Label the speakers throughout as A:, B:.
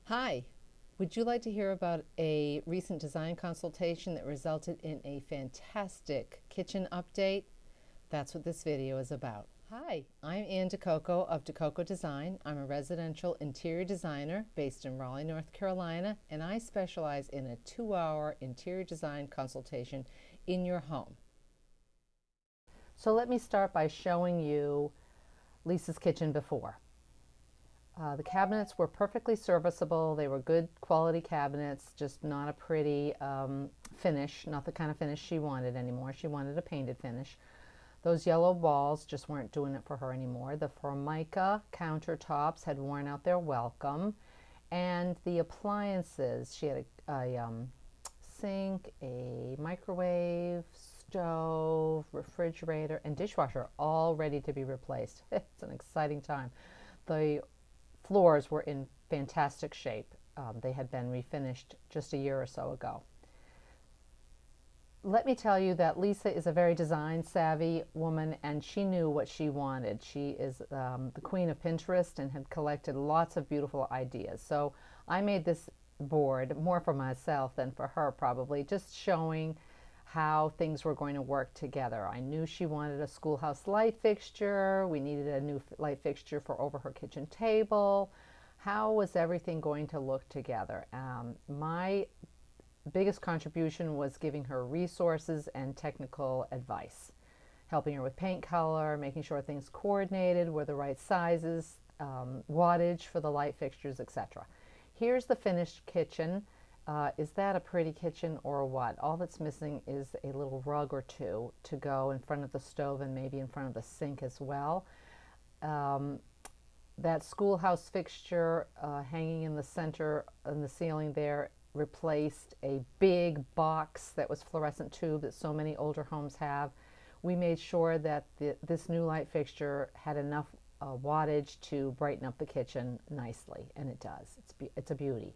A: Hi, would you like to hear about a recent design consultation that resulted in a fantastic kitchen update? That's what this video is about. Hi, I'm Ann DeCoco of DeCoco Design. I'm a residential interior designer based in Raleigh, North Carolina, and I specialize in a 2-hour interior design consultation in your home. So let me start by showing you Lisa's kitchen before. The cabinets were perfectly serviceable. They were good quality cabinets, just not a pretty finish, not the kind of finish she wanted anymore. She wanted a painted finish. Those yellow walls just weren't doing it for her anymore. The Formica countertops had worn out their welcome. And the appliances, she had a sink, a microwave, stove, refrigerator, and dishwasher all ready to be replaced. It's an exciting time. The floors were in fantastic shape. They had been refinished just a year or so ago. Let me tell you that Lisa is a very design savvy woman, and she knew what she wanted. She is the queen of Pinterest and had collected lots of beautiful ideas. So I made this board more for myself than for her, probably, just showing how things were going to work together. I knew she wanted a schoolhouse light fixture. We needed a new light fixture for over her kitchen table. How was everything going to look together? My biggest contribution was giving her resources and technical advice, helping her with paint color, making sure things coordinated, were the right sizes, wattage for the light fixtures, etc. Here's the finished kitchen. Is that a pretty kitchen or what? All that's missing is a little rug or two to go in front of the stove and maybe in front of the sink as well. That schoolhouse fixture hanging in the center in the ceiling there replaced a big box that was fluorescent tube that so many older homes have. We made sure that this new light fixture had enough wattage to brighten up the kitchen nicely, and it does. It's a beauty.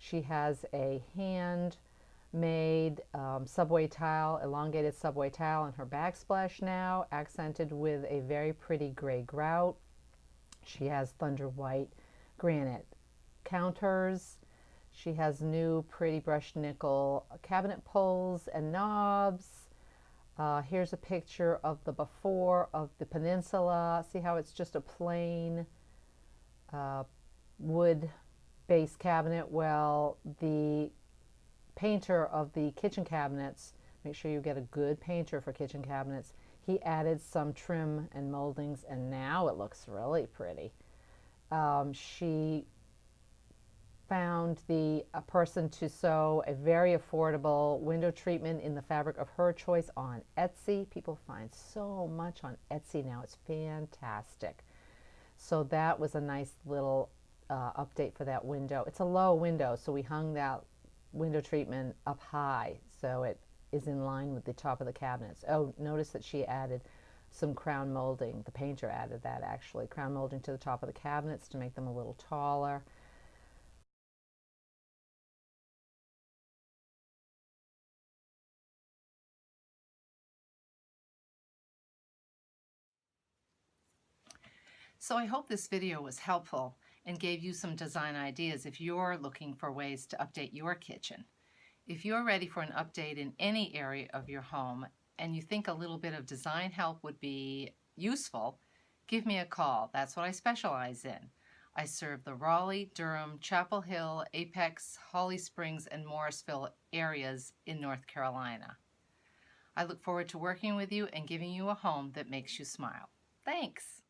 A: She has a hand-made subway tile, elongated subway tile in her backsplash now, accented with a very pretty gray grout. She has thunder white granite counters. She has new pretty brushed nickel cabinet pulls and knobs. Here's a picture of the before of the Peninsula. See how it's just a plain wood base cabinet? Well, the painter of the kitchen cabinets, make sure you get a good painter for kitchen cabinets, he added some trim and moldings, and now it looks really pretty. She found a person to sew a very affordable window treatment in the fabric of her choice on Etsy. People find so much on Etsy now. It's fantastic. So that was a nice little update for that window. It's a low window, so we hung that window treatment up high so it is in line with the top of the cabinets. Oh, notice that she added some crown molding. The painter added that, actually. Crown molding to the top of the cabinets to make them a little taller. So I hope this video was helpful and gave you some design ideas if you're looking for ways to update your kitchen. If you're ready for an update in any area of your home and you think a little bit of design help would be useful, give me a call. That's what I specialize in. I serve the Raleigh, Durham, Chapel Hill, Apex, Holly Springs, and Morrisville areas in North Carolina. I look forward to working with you and giving you a home that makes you smile. Thanks.